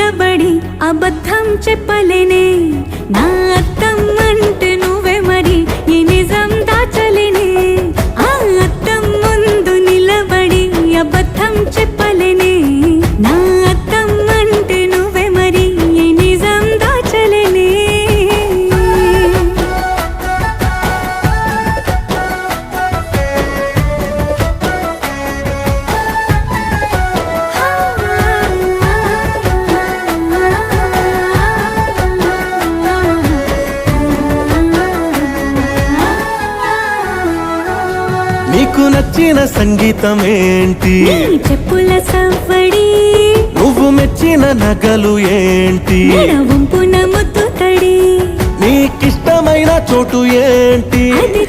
నిలబడి అబద్ధం చెప్పలేనే నా అద్దం అంటే నువ్వే మరి ఈ నిజం దాచలేనే ఆ అద్దం ముందు నిలబడి అబద్ధం చెప్పలేనే నా అద్దం అంటే నువ్వే మరి ఈ నిజం దాచలేనే నీకు నచ్చిన సంగీతం ఏంటి నీ చెప్పుల సవ్వడి నువ్వు మెచ్చిన నగలు ఏంటి వంపున ముద్దు తడి నీకిష్టమైన చోటు ఏంటి అది